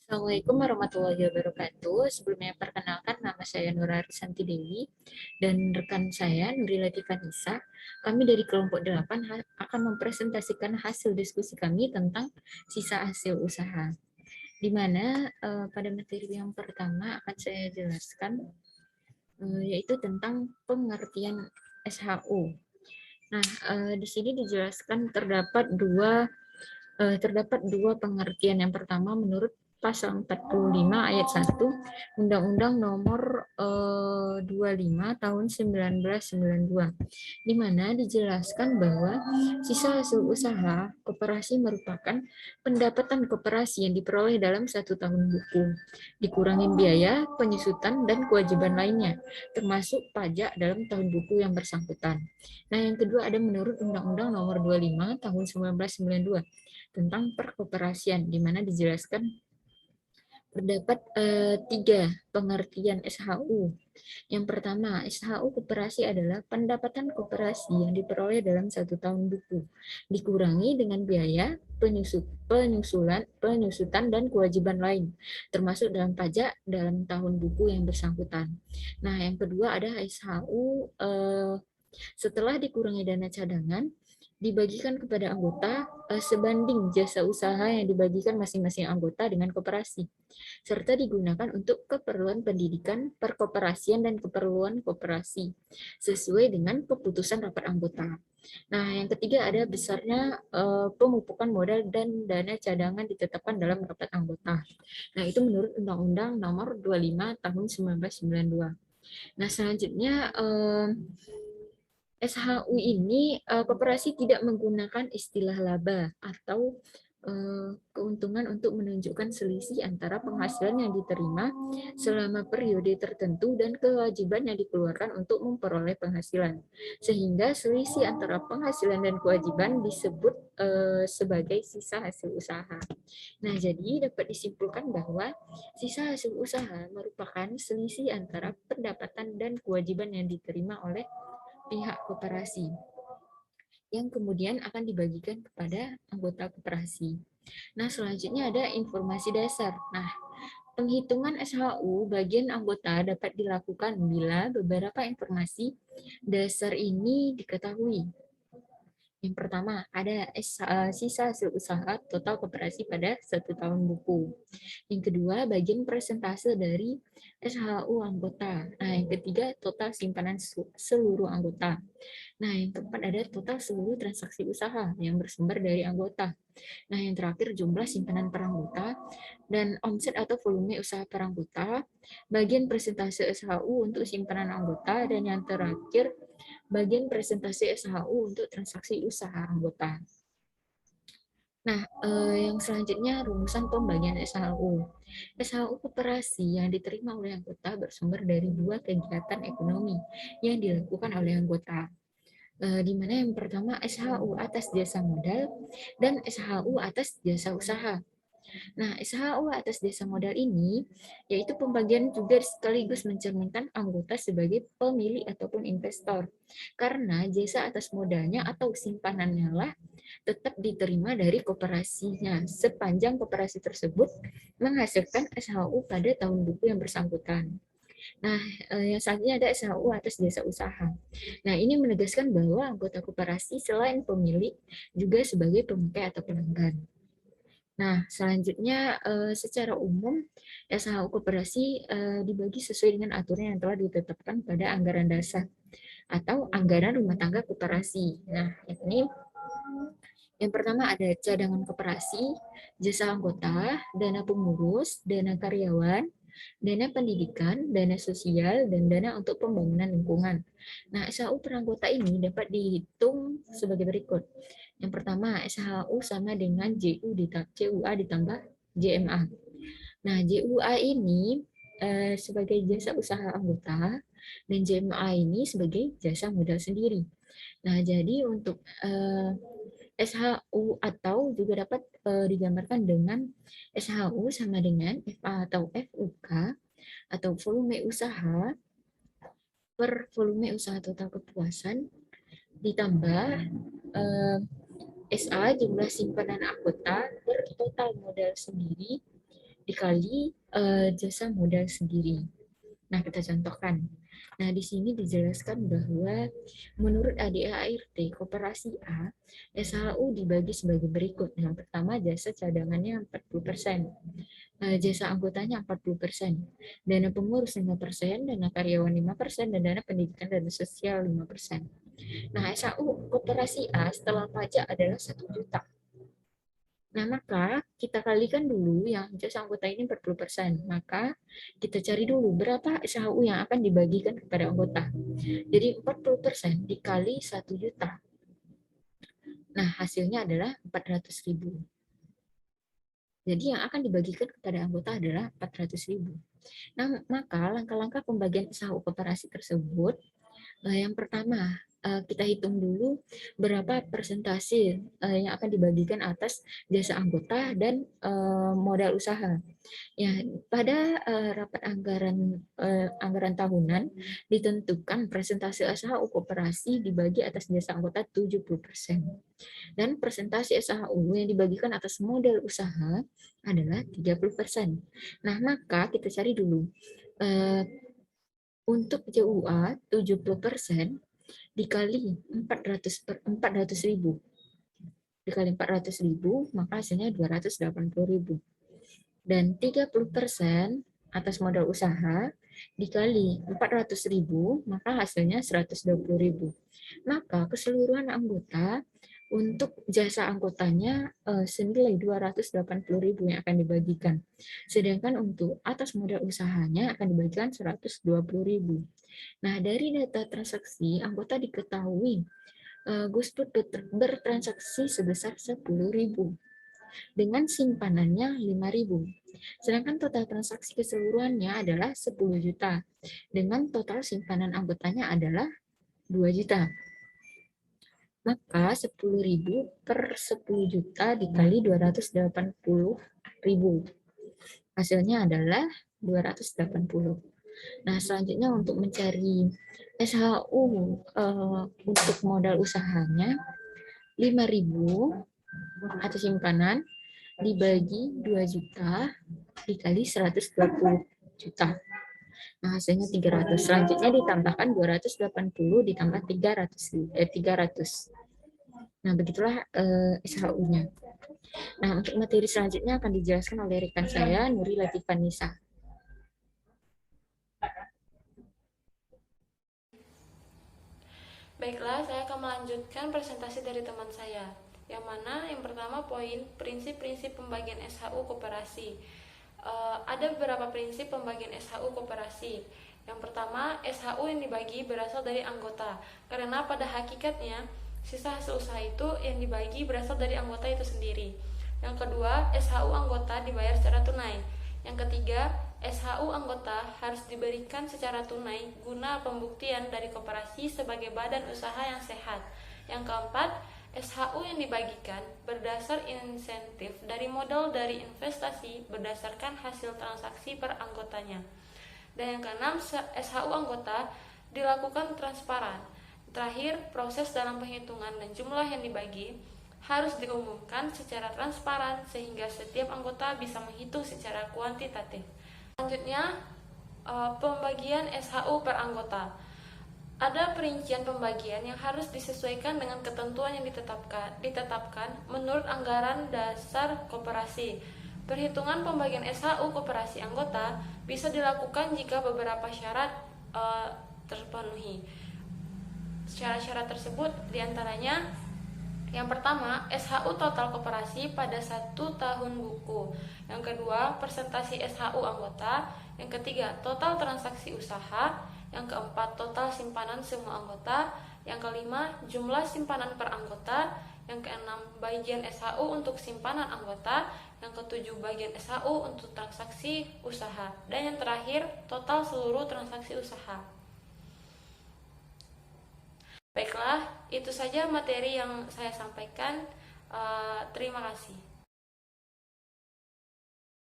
Assalamualaikum warahmatullahi wabarakatuh. Sebelumnya perkenalkan, nama saya Nura Risanti Dewi dan rekan saya Nuri Latifah Nisa. Kami dari kelompok 8 akan mempresentasikan hasil diskusi kami tentang sisa hasil usaha. Di mana pada materi yang pertama akan saya jelaskan yaitu tentang pengertian SHU. Nah, di sini dijelaskan terdapat dua pengertian. Yang pertama menurut pasal 45 ayat 1 Undang-Undang Nomor 25 tahun 1992, di mana dijelaskan bahwa sisa hasil usaha koperasi merupakan pendapatan koperasi yang diperoleh dalam satu tahun buku, dikurangi biaya, penyusutan, dan kewajiban lainnya, termasuk pajak dalam tahun buku yang bersangkutan. Nah, yang kedua ada menurut Undang-Undang Nomor 25 tahun 1992 tentang perkoperasian, di mana dijelaskan terdapat tiga pengertian SHU. Yang pertama, SHU koperasi adalah pendapatan koperasi yang diperoleh dalam satu tahun buku, dikurangi dengan biaya, penyusutan, dan kewajiban lain, termasuk dalam pajak dalam tahun buku yang bersangkutan. Nah, yang kedua ada SHU setelah dikurangi dana cadangan, dibagikan kepada anggota sebanding jasa usaha yang dibagikan masing-masing anggota dengan koperasi, serta digunakan untuk keperluan pendidikan, perkoperasian, dan keperluan koperasi, sesuai dengan keputusan rapat anggota. Nah, yang ketiga ada besarnya pemupukan modal dan dana cadangan ditetapkan dalam rapat anggota. Nah, itu menurut Undang-Undang Nomor 25 Tahun 1992. Nah, selanjutnya SHU ini koperasi tidak menggunakan istilah laba atau keuntungan untuk menunjukkan selisih antara penghasilan yang diterima selama periode tertentu dan kewajiban yang dikeluarkan untuk memperoleh penghasilan. Sehingga selisih antara penghasilan dan kewajiban disebut sebagai sisa hasil usaha. Nah, jadi dapat disimpulkan bahwa sisa hasil usaha merupakan selisih antara pendapatan dan kewajiban yang diterima oleh pihak koperasi yang kemudian akan dibagikan kepada anggota koperasi. Nah, selanjutnya ada informasi dasar. Nah, penghitungan SHU bagian anggota dapat dilakukan bila beberapa informasi dasar ini diketahui. Yang pertama, ada sisa hasil usaha total koperasi pada satu tahun buku. Yang kedua, bagian persentase dari SHU anggota. Nah, yang ketiga, total simpanan seluruh anggota. Nah, yang keempat ada total seluruh transaksi usaha yang bersumber dari anggota. Nah, yang terakhir jumlah simpanan per anggota dan omset atau volume usaha per anggota, bagian persentase SHU untuk simpanan anggota, dan yang terakhir bagian presentasi SHU untuk transaksi usaha anggota. Nah, yang selanjutnya rumusan pembagian SHU. SHU koperasi yang diterima oleh anggota bersumber dari dua kegiatan ekonomi yang dilakukan oleh anggota. Di mana yang pertama SHU atas jasa modal dan SHU atas jasa usaha. Nah, SHU atas jasa modal ini yaitu pembagian juga sekaligus mencerminkan anggota sebagai pemilik ataupun investor. Karena jasa atas modalnya atau simpanannya lah tetap diterima dari koperasinya sepanjang koperasi tersebut menghasilkan SHU pada tahun buku yang bersangkutan. Nah, yang selanjutnya ada SHU atas jasa usaha. Nah, ini menegaskan bahwa anggota koperasi selain pemilik juga sebagai pemakai atau pelanggan. Nah, selanjutnya secara umum SHU koperasi dibagi sesuai dengan aturan yang telah ditetapkan pada anggaran dasar atau anggaran rumah tangga koperasi. Nah, ini yang pertama ada cadangan koperasi, jasa anggota, dana pengurus, dana karyawan, dana pendidikan, dana sosial, dan dana untuk pembangunan lingkungan. Nah, SHU per anggota ini dapat dihitung sebagai berikut. Yang pertama, SHU sama dengan JUA ditambah JMA. Nah, JUA ini sebagai jasa usaha anggota, dan JMA ini sebagai jasa modal sendiri. Nah, jadi untuk SHU atau juga dapat digambarkan dengan SHU sama dengan FA atau FUK atau volume usaha per volume usaha total kepuasan ditambah SA jumlah simpanan anggota per total modal sendiri dikali jasa modal sendiri. Nah, kita contohkan. Nah, di sini dijelaskan bahwa menurut ADART Koperasi A, SHU dibagi sebagai berikut. Yang pertama, jasa cadangannya 40%, jasa anggotanya 40%, dana pengurus 5%, dana karyawan 5%, dan dana pendidikan dan sosial 5%. Nah, SHU Koperasi A setelah pajak adalah 1 juta. Nah, maka kita kalikan dulu yang jasa anggota ini 40%. Maka kita cari dulu berapa SHU yang akan dibagikan kepada anggota. Jadi 40% dikali 1 juta. Nah, hasilnya adalah 400.000. Jadi yang akan dibagikan kepada anggota adalah 400.000. Nah, maka langkah-langkah pembagian SHU koperasi tersebut, yang pertama, kita hitung dulu berapa persentase yang akan dibagikan atas jasa anggota dan modal usaha. Ya, pada rapat anggaran tahunan ditentukan presentasi SHU koperasi dibagi atas jasa anggota 70%. Dan presentasi SHU yang dibagikan atas modal usaha adalah 30%. Nah, maka kita cari dulu. Untuk JUA 70% dikali 400.000. Dikali 400.000, maka hasilnya 280.000. Dan 30% atas modal usaha dikali 400.000, maka hasilnya 120.000. Maka keseluruhan anggota untuk jasa anggotanya senilai 280.000 yang akan dibagikan. Sedangkan untuk atas modal usahanya akan dibagikan 120.000. Nah, dari data transaksi, anggota diketahui Gusput bertransaksi sebesar 10.000 dengan simpanannya 5.000. Sedangkan total transaksi keseluruhannya adalah 10 juta dengan total simpanan anggotanya adalah 2 juta. Maka 10.000 per 10 juta dikali 280.000. Hasilnya adalah 280. Nah, selanjutnya untuk mencari SHU untuk modal usahanya 5.000 atau simpanan dibagi 2 juta dikali 120 juta. Nah, hasilnya 300. Selanjutnya ditambahkan 280 ditambah 300. Nah, begitulah SHU-nya. Nah, untuk materi selanjutnya akan dijelaskan oleh rekan saya, Nuri Latifanisa. Baiklah, saya akan melanjutkan presentasi dari teman saya. Yang mana yang pertama poin prinsip-prinsip pembagian SHU koperasi. Ada beberapa prinsip pembagian SHU koperasi. Yang pertama, SHU yang dibagi berasal dari anggota. Karena pada hakikatnya, sisa hasil usaha itu yang dibagi berasal dari anggota itu sendiri. Yang kedua, SHU anggota dibayar secara tunai. Yang ketiga, SHU anggota harus diberikan secara tunai guna pembuktian dari koperasi sebagai badan usaha yang sehat. Yang keempat, SHU yang dibagikan berdasar insentif dari modal dari investasi berdasarkan hasil transaksi per anggotanya. Dan yang keenam, SHU anggota dilakukan transparan. Terakhir, proses dalam penghitungan dan jumlah yang dibagi harus diumumkan secara transparan sehingga setiap anggota bisa menghitung secara kuantitatif. Selanjutnya, pembagian SHU per anggota. Ada perincian pembagian yang harus disesuaikan dengan ketentuan yang ditetapkan menurut anggaran dasar koperasi. Perhitungan pembagian SHU koperasi anggota bisa dilakukan jika beberapa syarat terpenuhi. Syarat-syarat tersebut diantaranya: yang pertama, SHU total koperasi pada 1 tahun buku. Yang kedua, persentase SHU anggota. Yang ketiga, total transaksi usaha. Yang keempat, total simpanan semua anggota. Yang kelima, jumlah simpanan per anggota. Yang keenam, bagian SHU untuk simpanan anggota. Yang ketujuh, bagian SHU untuk transaksi usaha. Dan yang terakhir, total seluruh transaksi usaha. Baiklah, itu saja materi yang saya sampaikan. Terima kasih.